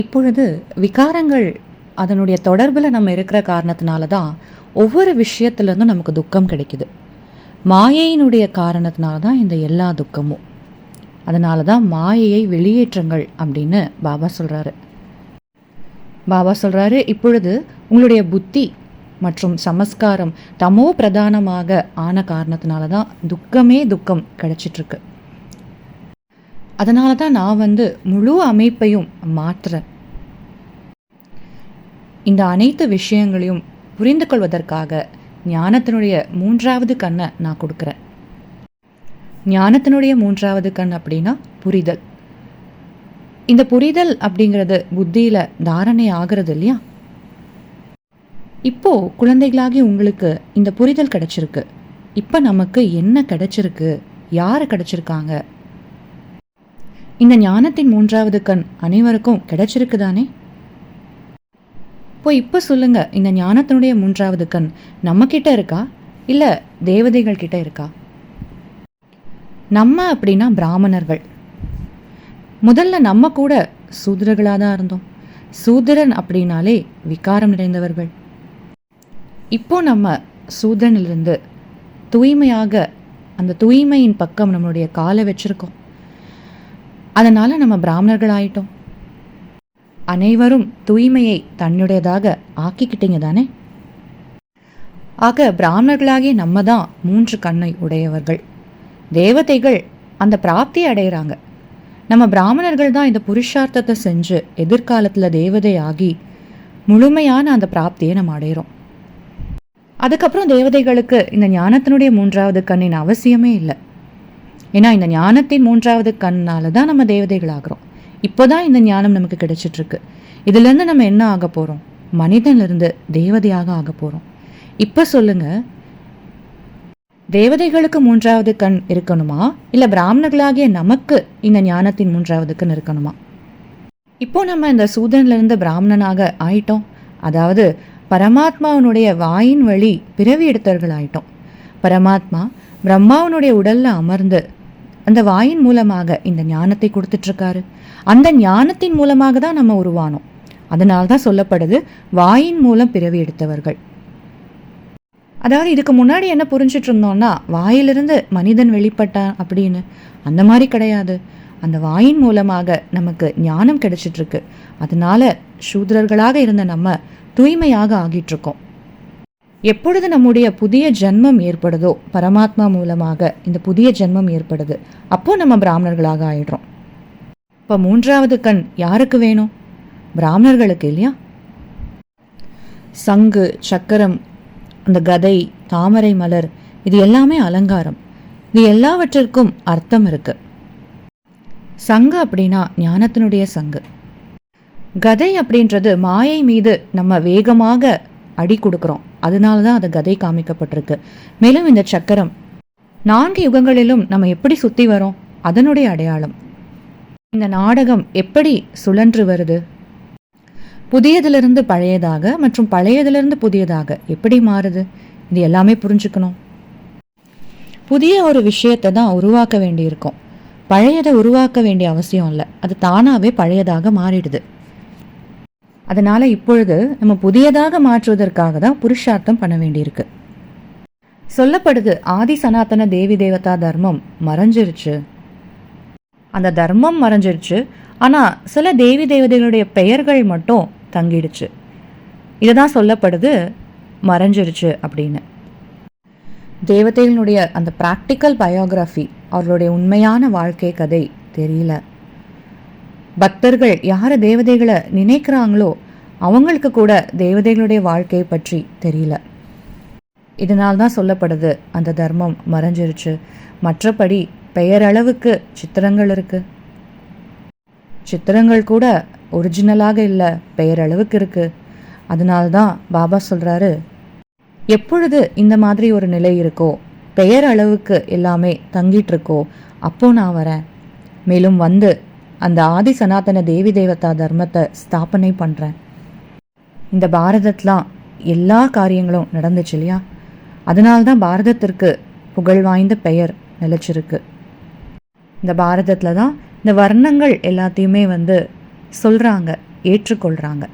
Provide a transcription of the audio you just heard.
இப்பொழுது விகாரங்கள் அதனுடைய தொடர்பில் நம்ம இருக்கிற காரணத்தினால தான் ஒவ்வொரு விஷயத்துலேருந்தும் நமக்கு துக்கம் கிடைக்குது. மாயையினுடைய காரணத்தினால தான் இந்த எல்லா துக்கமும். அதனால தான் மாயையை வெளியேற்றுங்கள் அப்படின்னு பாபா சொல்கிறாரு, இப்பொழுது உங்களுடைய புத்தி மற்றும் சமஸ்காரம் தமோ பிரதானமாக ஆன காரணத்தினால தான் துக்கம் கிடைச்சிட்ருக்கு. அதனால தான் நான் முழு அமைப்பையும் மாற்றுறேன். இந்த அனைத்து விஷயங்களையும் புரிந்து கொள்வதற்காக ஞானத்தினுடைய 3வது கண்ணை நான் கொடுக்குறேன். ஞானத்தினுடைய 3வது கண் அப்படின்னா புரிதல். இந்த புரிதல் அப்படிங்கிறது புத்தியில் தாரணை ஆகிறது இல்லையா? இப்போ குழந்தைகளாகி உங்களுக்கு இந்த புரிதல் கிடைச்சிருக்கு. இப்போ நமக்கு என்ன கிடைச்சிருக்கு, யார் கிடைச்சிருக்காங்க? இந்த ஞானத்தின் 3வது கண் அனைவருக்கும் கிடைச்சிருக்கு தானே? இப்போ சொல்லுங்க, இந்த ஞானத்தினுடைய 3வது கண் நம்ம கிட்ட இருக்கா இல்லை தேவதைகள் கிட்ட இருக்கா? நம்ம அப்படின்னா பிராமணர்கள். முதல்ல நம்ம கூட சூத்திரர்களாக தான் இருந்தோம். சூத்திரன் அப்படின்னாலே விகாரம் நிறைந்தவர்கள். இப்போ நம்ம சூத்திரனிலிருந்து தூய்மையாக அந்த தூய்மையின் பக்கம் நம்மளுடைய காலை வச்சிருக்கோம். அதனால நம்ம பிராமணர்கள் ஆயிட்டோம். அனைவரும் தூய்மையை தன்னுடையதாக ஆக்கிக்கிட்டீங்க தானே? ஆக பிராமணர்களாகிய நம்ம தான் 3 கண்ணை உடையவர்கள். தேவதைகள் அந்த பிராப்தியை அடைகிறாங்க. நம்ம பிராமணர்கள் தான் இந்த புருஷார்த்தத்தை செஞ்சு எதிர்காலத்தில் தேவதை ஆகி முழுமையான அந்த பிராப்தியை நம்ம அடைகிறோம். அதுக்கப்புறம் தேவதைகளுக்கு இந்த ஞானத்தினுடைய 3வது கண்ணின் அவசியமே இல்லை. ஏன்னா இந்த ஞானத்தின் 3வது கண்ணால தான் நம்ம தேவதைகள் ஆகிறோம். இப்போதான் இந்த ஞானம் நமக்கு கிடைச்சிட்ருக்கு. இதுலேருந்து நம்ம என்ன ஆக போகிறோம்? மனிதனிலிருந்து தேவதையாக ஆக போகிறோம். இப்போ சொல்லுங்க, தேவதைகளுக்கு 3வது கண் இருக்கணுமா இல்லை பிராமணர்களாகிய நமக்கு இந்த ஞானத்தின் 3வது கண் இருக்கணுமா? இப்போ நம்ம இந்த சூதனிலிருந்து பிராமணனாக ஆயிட்டோம். அதாவது பரமாத்மாவனுடைய வாயின் வழி பிறவி எடுத்தவர்கள் ஆயிட்டோம். பரமாத்மா பிரம்மாவனுடைய உடல்ல அமர்ந்து அந்த வாயின் மூலமாக இந்த ஞானத்தை கொடுத்துட்ருக்காரு. அந்த ஞானத்தின் மூலமாக தான் நம்ம உருவானோம். அதனால தான் சொல்லப்படுது வாயின் மூலம் பிறவி எடுத்தவர்கள். அதாவது இதுக்கு முன்னாடி என்ன புரிஞ்சிட்டு இருந்தோம்னா வாயிலிருந்து மனிதன் வெளிப்பட்டான் அப்படின்னு. அந்த மாதிரி கிடையாது. அந்த வாயின் மூலமாக நமக்கு ஞானம் கிடைச்சிட்ருக்கு. அதனால சூத்ரர்களாக இருந்த நம்ம தூய்மையாக ஆகிட்டுருக்கோம். எப்பொழுது நம்முடைய புதிய ஜென்மம் ஏற்படுதோ, பரமாத்மா மூலமாக இந்த புதிய ஜென்மம் ஏற்படுது, அப்போ நம்ம பிராமணர்களாக ஆயிடுறோம். இப்போ 3வது கண் யாருக்கு வேணும்? பிராமணர்களுக்கு இல்லையா? சங்கு, சக்கரம், அந்த கதை, தாமரை மலர், இது எல்லாமே அலங்காரம். இது எல்லாவற்றிற்கும் அர்த்தம் இருக்கு. சங்கு அப்படின்னா ஞானத்தினுடைய சங்கு. கதை அப்படின்றது மாயை மீது நம்ம வேகமாக அடி கொடுக்குறோம். அதனால தான் அது கதை காமிக்கப்பட்டிருக்கு. மேலும் இந்த சக்கரம் 4 யுகங்களிலும் நம்ம எப்படி சுற்றி வரோம் அதனுடைய அடையாளம். இந்த நாடகம் எப்படி சுழன்று வருது, புதியதிலிருந்து பழையதாக மற்றும் பழையதிலிருந்து புதியதாக எப்படி மாறுது, இது எல்லாமே புரிஞ்சுக்கணும். புதிய ஒரு விஷயத்தை தான் உருவாக்க வேண்டியிருக்கும். பழையதை உருவாக்க வேண்டிய அவசியம் இல்லை. அது தானாகவே பழையதாக மாறிடுது. அதனால இப்பொழுது நம்ம புதியதாக மாற்றுவதற்காக தான் புருஷார்த்தம் பண்ண வேண்டியிருக்கு. சொல்லப்படுது ஆதி சனாதன தேவி தேவதா தர்மம் மறைஞ்சிருச்சு. அந்த தர்மம் மறைஞ்சிருச்சு, ஆனால் சில தேவி தேவதைகளுடைய பெயர்கள் மட்டும் தங்கிடுச்சு. இதுதான் சொல்லப்படுது மறைஞ்சிருச்சு அப்படின்னு. தேவதைகளுடைய அந்த ப்ராக்டிக்கல் பயோகிராஃபி, அவர்களுடைய உண்மையான வாழ்க்கை கதை தெரியல. பக்தர்கள் யார் தேவதைகளை நினைக்கிறாங்களோ அவங்களுக்கு கூட தேவதைகளுடைய வாழ்க்கையை பற்றி தெரியல. இதனால்தான் சொல்லப்படுது அந்த தர்மம் மறைஞ்சிருச்சு. மற்றபடி பெயரளவுக்கு சித்திரங்கள் இருக்கு. சித்திரங்கள் கூட ஒரிஜினலாக இல்லை, பெயரளவுக்கு இருக்கு. அதனால்தான் பாபா சொல்றாரு, எப்பொழுது இந்த மாதிரி ஒரு நிலை இருக்கோ, பெயர் அளவுக்கு எல்லாமே தங்கிட்டு இருக்கோ, அப்போ நான் வரேன். மேலும் அந்த ஆதி சனாதன தேவி தேவதா தர்மத்தை ஸ்தாபனை பண்ணுறேன். இந்த பாரதத்லாம் எல்லா காரியங்களும் நடந்துச்சு இல்லையா? அதனால்தான் பாரதத்திற்கு புகழ் வாய்ந்த பெயர் நிலச்சிருக்கு. இந்த பாரதத்தில் தான் இந்த வர்ணங்கள் எல்லாத்தையுமே சொல்கிறாங்க. ஏற்றுக்கொள்கிறாங்க.